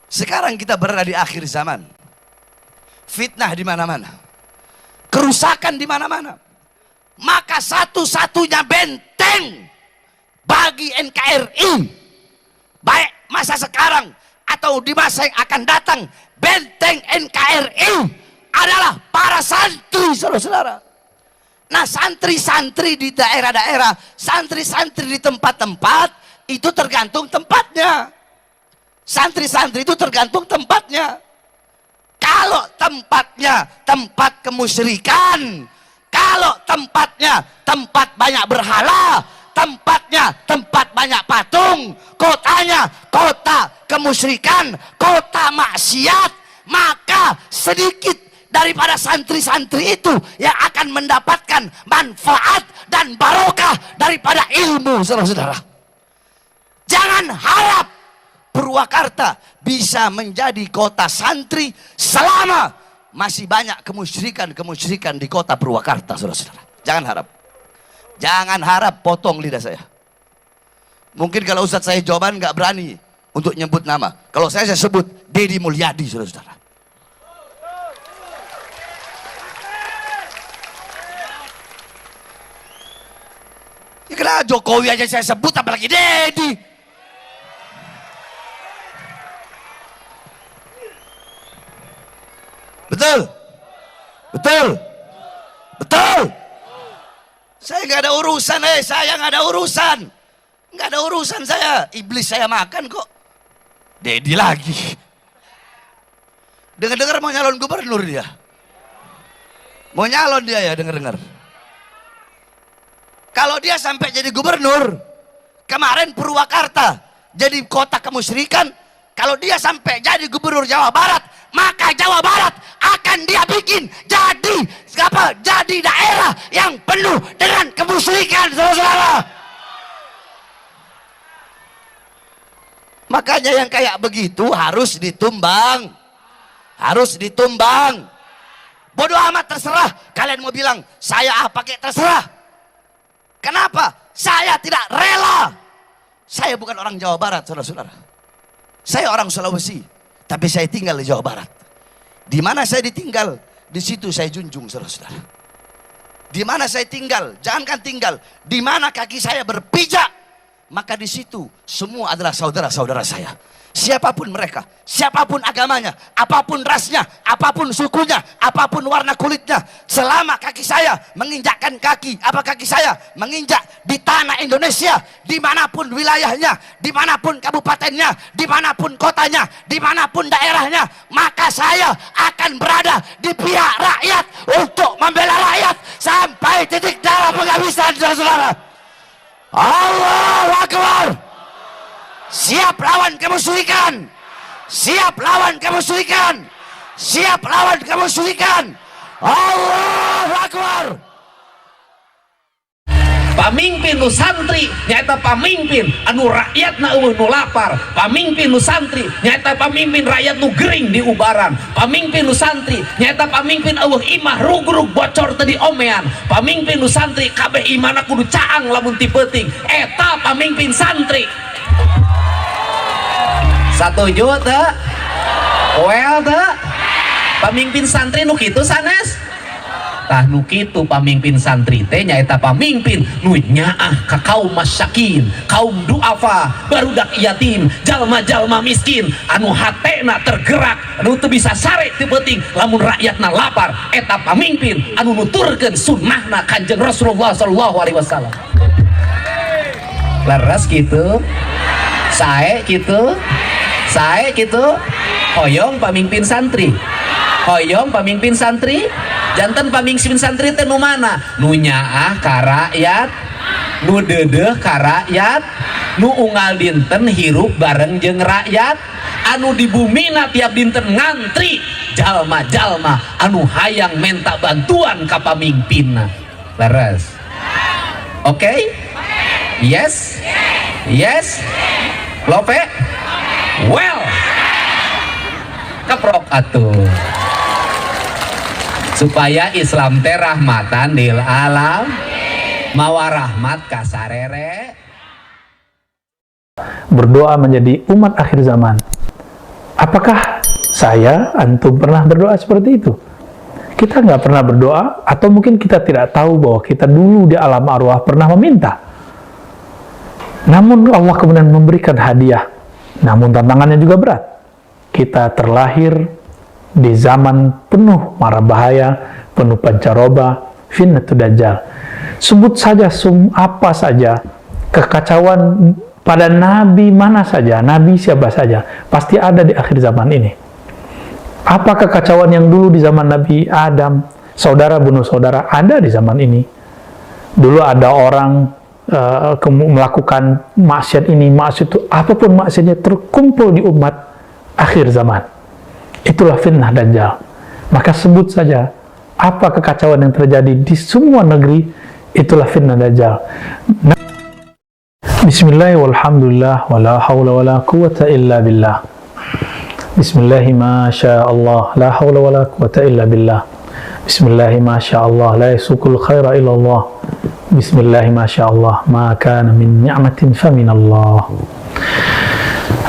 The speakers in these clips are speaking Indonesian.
Sekarang kita berada di akhir zaman. Fitnah di mana-mana. Kerusakan di mana-mana. Maka satu-satunya benteng bagi NKRI, baik masa sekarang atau di masa yang akan datang, benteng NKRI adalah para santri, saudara-saudara. Nah, santri-santri di daerah-daerah, santri-santri di tempat-tempat, itu tergantung tempatnya. Santri-santri itu tergantung tempatnya. Kalau tempatnya tempat kemusyrikan, kalau tempatnya tempat banyak berhala, tempatnya tempat banyak patung, kotanya kota kemusyrikan, kota maksiat, maka sedikit daripada santri-santri itu yang akan mendapatkan manfaat dan barokah daripada ilmu, saudara-saudara. Jangan harap Purwakarta bisa menjadi kota santri selama masih banyak kemusyrikan di kota Purwakarta, saudara-saudara. Jangan harap. Jangan harap, potong lidah saya. Mungkin kalau Ustadz saya jawaban nggak berani untuk nyebut nama. Kalau saya sebut Deddy Mulyadi, saudara-saudara. Ya kenapa Jokowi aja saya sebut, apalagi Deddy? Betul? Betul? Betul? Saya nggak ada urusan, saya nggak ada urusan. Nggak ada urusan saya. Iblis saya makan kok. Deddy lagi. Dengar-dengar mau nyalon gubernur dia. Mau nyalon dia ya, dengar-dengar. Kalau dia sampai jadi gubernur, kemarin Purwakarta jadi kota kemusyrikan, kalau dia sampai jadi gubernur Jawa Barat, maka Jawa Barat akan dia bikin jadi apa? Jadi daerah yang penuh dengan kemusyrikan, saudara-saudara. Makanya yang kayak begitu harus ditumbang. Harus ditumbang. Bodoh amat, terserah. Kalian mau bilang saya pakai, terserah. Kenapa? Saya tidak rela. Saya bukan orang Jawa Barat, saudara-saudara. Saya orang Sulawesi, tapi saya tinggal di Jawa Barat. Di mana saya ditinggal, di situ saya junjung, saudara-saudara. Di mana saya tinggal, jangankan tinggal, di mana kaki saya berpijak, maka di situ semua adalah saudara-saudara saya. Siapapun mereka, siapapun agamanya, apapun rasnya, apapun sukunya, apapun warna kulitnya, selama kaki saya menginjakkan kaki saya menginjak di tanah Indonesia, dimanapun wilayahnya, dimanapun kabupatennya, dimanapun kotanya, dimanapun daerahnya, maka saya akan berada di pihak rakyat untuk membela rakyat sampai titik darah penghabisan, saudara-saudara. Allahu Akbar. Siap lawan kemusyrikan. Siap lawan kemusyrikan. Siap lawan kemusyrikan. Allahu Akbar. Pamimpin nu santri nyaeta pamimpin anu rakyatna eueuh nu lapar. Pamimpin nu santri nyaeta pamimpin rakyat nu gering di ubaran. Pamimpin nu santri nyaeta pamimpin eueuh imah rugrug bocor teu diomean. Pamimpin nu santri kabeh imana kudu caang lamun ti peuting. Eta pamimpin santri. Satuju teu? Well teu? Pamimpin santri nu kitu sanes? Tah nu kitu pamimpin santri teh nyaeta pamimpin nu nyaah ka kaum masyakin, kaum duafa, barudak yatim, jalma-jalma miskin anu hatena tergerak, anu teu bisa sare teu peuting lamun rakyatna lapar. Eta pamimpin anu nuturkeun sunnahna Kanjeng Rasulullah sallallahu alaihi wasallam. Leres kitu? Sae kitu? Sae kitu? Hoyong pamimpin santri. Hoyong pamimpin santri. Janten pamimpin santri teh nu mana? Nu nyaah ka rakyat, nu deudeuh ka rakyat, nu unggal dinten hirup bareng jeung rakyat, anu di bumina tiap dinten ngantri jalma-jalma anu hayang menta bantuan ka pamimpinna. Leres? Oke? Yes? Yes? Lope? Well, keprok atuh. Supaya Islam teh rahmatan lil alam, mawa rahmat kasarere. Berdoa menjadi umat akhir zaman. Apakah saya, antum pernah berdoa seperti itu? Kita nggak pernah berdoa, atau mungkin kita tidak tahu bahwa kita dulu di alam arwah pernah meminta. Namun Allah kemudian memberikan hadiah. Namun tantangannya juga berat. Kita terlahir di zaman penuh mara bahaya, penuh pancaroba, fitnatul dajjal. Sebut saja apa saja, kekacauan pada nabi mana saja, nabi siapa saja, pasti ada di akhir zaman ini. Apa kekacauan yang dulu di zaman Nabi Adam, saudara bunuh saudara, ada di zaman ini. Dulu ada orang melakukan maksiat ini, maksiat itu, apapun maksiatnya terkumpul di umat akhir zaman. Itulah fitnah dajjal. Maka sebut saja apa kekacauan yang terjadi di semua negeri, itulah fitnah dajjal. Bismillah walhamdulillah wala hawla wala quwata illa billah. Bismillahi ma sya Allah, la hawla wala quwata illa billah. Bismillahi ma sya Allah, la yasukul khaira illa Allah. Bismillahi ma sya Allah, ma kana min ni'matin fa min Allah.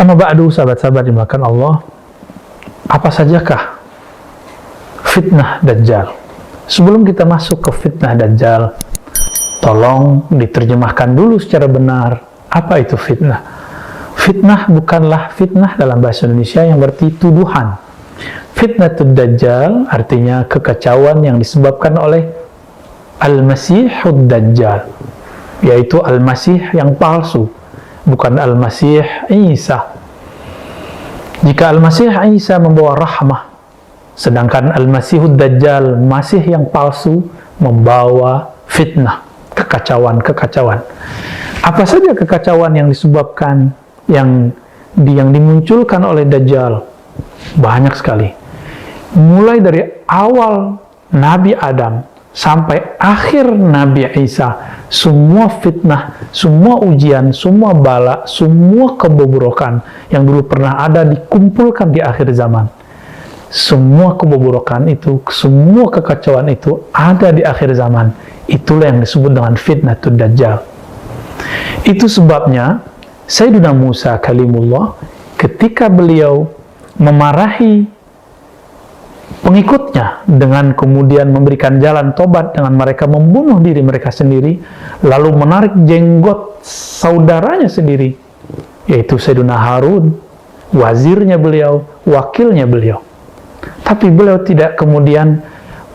Amma ba'du, sahabat-sahabat dimakan Allah, apa sajakah fitnah dajjal? Sebelum kita masuk ke fitnah dajjal, tolong diterjemahkan dulu secara benar, apa itu fitnah? Fitnah bukanlah fitnah dalam bahasa Indonesia yang berarti tuduhan. Fitnatul dajjal artinya kekacauan yang disebabkan oleh Al-Masihud Dajjal, yaitu Al-Masih yang palsu, bukan Al-Masih Isa. Jika Al-Masih Isa membawa rahmah, sedangkan Al-Masihud Dajjal, Masih yang palsu, membawa fitnah, kekacauan. Apa saja kekacauan yang disebabkan, yang dimunculkan oleh Dajjal? Banyak sekali. Mulai dari awal Nabi Adam sampai akhir Nabi Isa, semua fitnah, semua ujian, semua bala, semua kebobrokan yang dulu pernah ada dikumpulkan di akhir zaman. Semua kebobrokan itu, semua kekacauan itu ada di akhir zaman. Itulah yang disebut dengan fitnatul dajjal. Itu sebabnya Sayyidina Musa kalimullah, ketika beliau memarahi pengikutnya dengan kemudian memberikan jalan tobat dengan mereka membunuh diri mereka sendiri, lalu menarik jenggot saudaranya sendiri, yaitu Sayyidina Harun, wazirnya beliau, wakilnya beliau. Tapi beliau tidak kemudian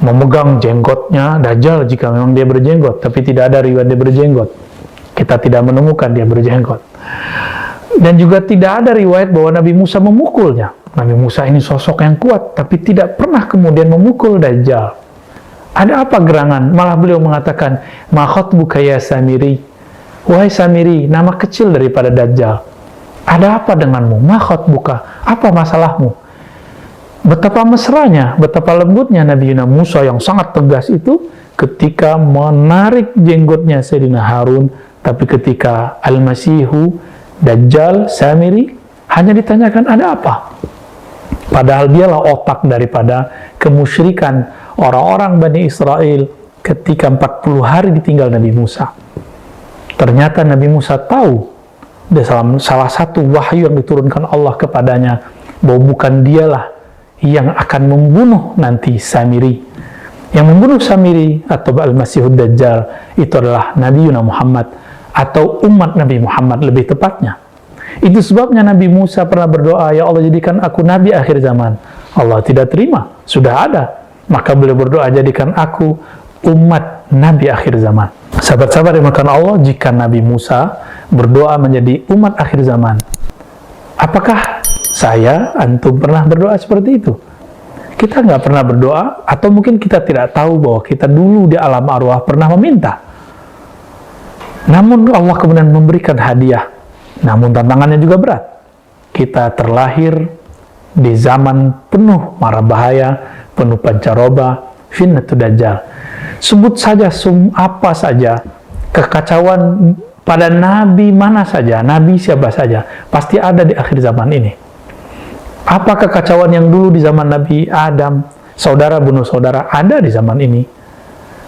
memegang jenggotnya Dajjal jika memang dia berjenggot, tapi tidak ada riwayat dia berjenggot. Kita tidak menemukan dia berjenggot. Dan juga tidak ada riwayat bahwa Nabi Musa memukulnya. Nabi Musa ini sosok yang kuat, tapi tidak pernah kemudian memukul Dajjal. Ada apa gerangan? Malah beliau mengatakan, ma khatbuka ya Samiri? Wahai Samiri, nama kecil daripada Dajjal. Ada apa denganmu? Ma khatbuka? Apa masalahmu? Betapa mesranya, betapa lembutnya Nabi Musa yang sangat tegas itu ketika menarik jenggotnya Sayyidina Harun. Tapi ketika Al-Masihu Dajjal Samiri hanya ditanyakan ada apa? Padahal dialah otak daripada kemusyrikan orang-orang Bani Israel ketika 40 hari ditinggal Nabi Musa. Ternyata Nabi Musa tahu dalam salah satu wahyu yang diturunkan Allah kepadanya bahwa bukan dialah yang akan membunuh nanti Samiri. Yang membunuh Samiri atau Al-Masihud Dajjal itu adalah Nabi Muhammad atau umat Nabi Muhammad lebih tepatnya. Itu sebabnya Nabi Musa pernah berdoa, ya Allah jadikan aku Nabi akhir zaman. Allah tidak terima, sudah ada. Maka beliau berdoa, jadikan aku umat Nabi akhir zaman. Sahabat-sahabat yang dimuliakan Allah, jika Nabi Musa berdoa menjadi umat akhir zaman, apakah saya, antum pernah berdoa seperti itu? Kita nggak pernah berdoa, atau mungkin kita tidak tahu bahwa kita dulu di alam arwah pernah meminta. Namun Allah kemudian memberikan hadiah. Namun tantangannya juga berat. Kita terlahir di zaman penuh mara bahaya, penuh pancaroba, fitnatul dajjal. Sebut saja apa saja, kekacauan pada nabi mana saja, nabi siapa saja, pasti ada di akhir zaman ini. Apa kekacauan yang dulu di zaman Nabi Adam, saudara bunuh saudara, ada di zaman ini.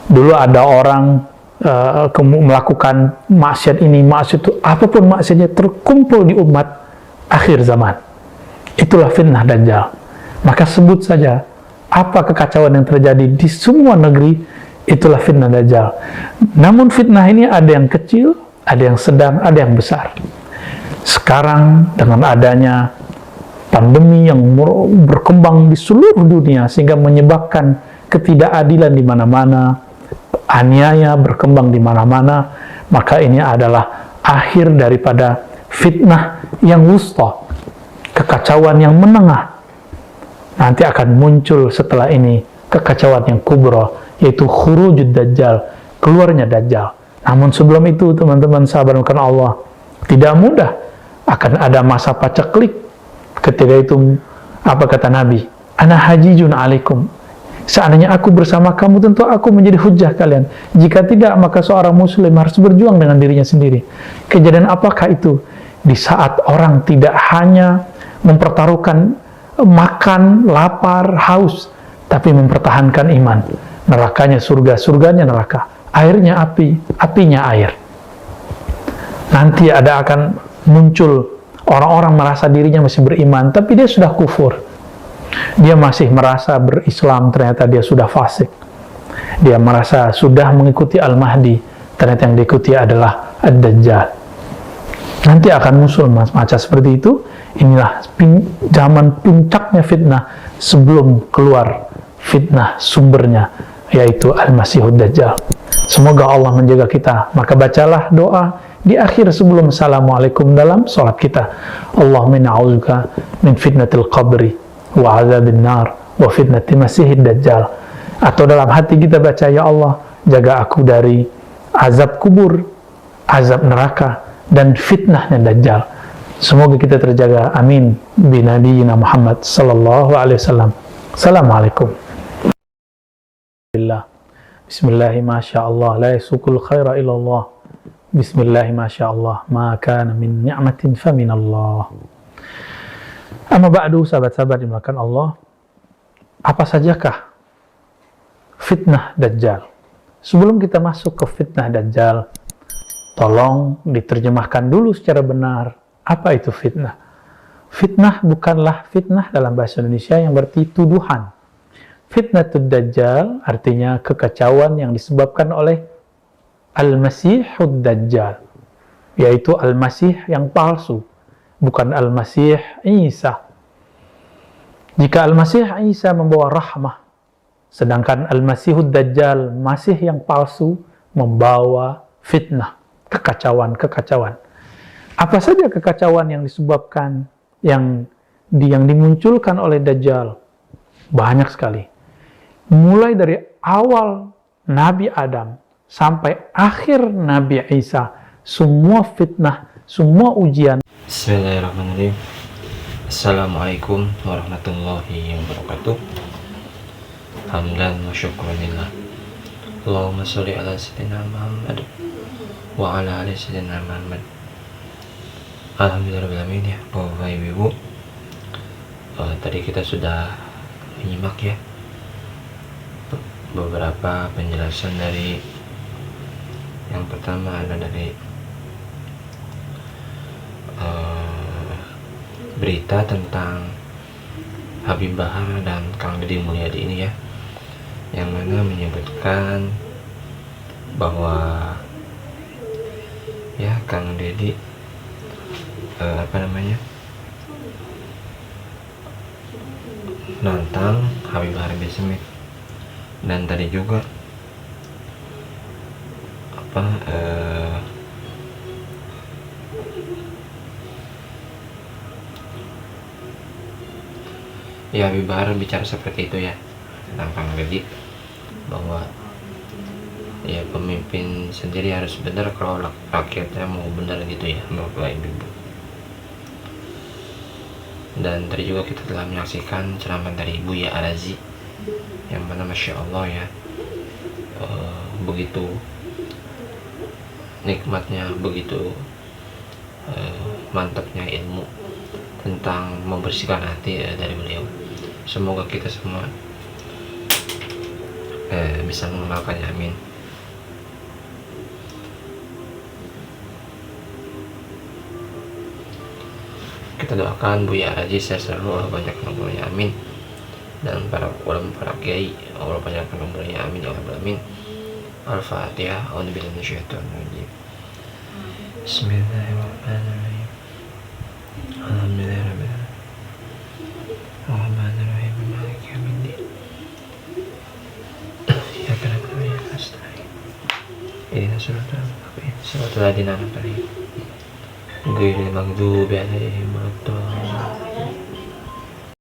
Dulu ada orang melakukan maksiat ini, maksiat itu, apapun maksiatnya terkumpul di umat akhir zaman. itulah fitnah Dajjal. Maka sebut saja apa kekacauan yang terjadi di semua negeri, itulah fitnah Dajjal. Namun fitnah ini ada yang kecil, ada yang sedang, ada yang besar. Sekarang dengan adanya pandemi yang berkembang di seluruh dunia sehingga menyebabkan ketidakadilan di mana-mana, aniaya berkembang di mana-mana, maka ini adalah akhir daripada fitnah yang wusta, kekacauan yang menengah. Nanti akan muncul setelah ini kekacauan yang kubra, yaitu khurujud Dajjal, keluarnya Dajjal. Namun sebelum itu, teman-teman sahabat Allah, tidak mudah. Akan ada masa paceklik. Ketika itu, apa kata Nabi? Ana hajijun alaikum. Seandainya aku bersama kamu, tentu aku menjadi hujjah kalian. Jika tidak, maka seorang muslim harus berjuang dengan dirinya sendiri. Kejadian apakah itu? Di saat orang tidak hanya mempertaruhkan makan, lapar, haus, tapi mempertahankan iman. Nerakanya surga, surganya neraka. Airnya api, apinya air. Nanti akan muncul orang-orang merasa dirinya masih beriman, tapi dia sudah kufur. Dia masih merasa berislam, ternyata dia sudah fasik. Dia merasa sudah mengikuti Al-Mahdi, ternyata yang diikuti adalah Ad-Dajjal. Nanti akan muncul macam seperti itu. Inilah zaman puncaknya fitnah sebelum keluar fitnah sumbernya, yaitu Al-Masihud Dajjal. Semoga Allah menjaga kita. Maka bacalah doa di akhir sebelum Assalamualaikum dalam salat kita. Allahumma na'udzubika min fitnatil qabri wa azabin nar wa fitnati masihid dajjal. Atau dalam hati kita baca, ya Allah, jaga aku dari azab kubur, azab neraka, dan fitnahnya Dajjal. Semoga kita terjaga. Amin. Bi nabiyina Muhammad sallallahu alaihi wasallam. Assalamualaikum. Bismillahi masyaallah, la yasukul khaira illallah. Bismillahi masyaallah, ma kana min ni'matin faminallah. Amma ba'du, sahabat-sahabat dimuliakan Allah. Apa sajakah fitnah Dajjal? Sebelum kita masuk ke fitnah Dajjal, tolong diterjemahkan dulu secara benar. Apa itu fitnah? Fitnah bukanlah fitnah dalam bahasa Indonesia yang berarti tuduhan. Fitnatud Dajjal artinya kekacauan yang disebabkan oleh Al-Masihud Dajjal, yaitu Al-Masih yang palsu, bukan Al-Masih Isa. Jika Al-Masih Isa membawa rahmah, sedangkan Al-Masihud Dajjal, Masih yang palsu, membawa fitnah, kekacauan. Apa saja kekacauan yang disebabkan, yang dimunculkan oleh Dajjal? Banyak sekali. Mulai dari awal Nabi Adam sampai akhir Nabi Isa, semua fitnah, semua ujian. Bismillahirrahmanirrahim. Assalamualaikum warahmatullahi wabarakatuh. Hamdan wa syukranillah. Allahumma sholli ala sayyidina Muhammad wa ala ali sayyidina Muhammad. Alhamdulillahirrahmanirrahim. Ya, Bapak Ibu, tadi kita sudah menyimak ya beberapa penjelasan dari yang pertama adalah dari berita tentang Habib Bahar dan Kang Deddy Mulyadi ini ya, yang mana menyebutkan bahwa ya Kang Deddy nantang Habib Bahar bin Smith, dan tadi juga ya Habib Bahar bicara seperti itu ya tentang Kang Deddy, bahwa ya pemimpin sendiri harus benar kalau rakyatnya mau benar gitu ya Bapak Ibu. Dan tadi juga kita telah menyaksikan ceramah dari Buya Arazi, yang mana Masya Allah ya, begitu nikmatnya, begitu mantapnya ilmu tentang membersihkan hati dari beliau. Semoga kita semua bisa mengamalkannya, amin. Kita kita doakan Buya Raji sehat selalu, Allah banyakkan umurnya, amin. Dan para ulama, para kiai, Allah banyakkan umurnya, amin ya rabbal alamin. Al-Fatihah. A'udzubillahi minasyaitonir rajim. Bismillahirrahmanirrahim. Alhamdulillahirabbil alamin. Ar-Rahmanir-Rahim. Maliki yaumiddin. Iyyaka na'budu wa iyyaka nasta'in. Ihdinas siratal mustaqim. Siratal ladzina an'amta 'alaihim ghairil maghdubi 'alaihim waladdallin.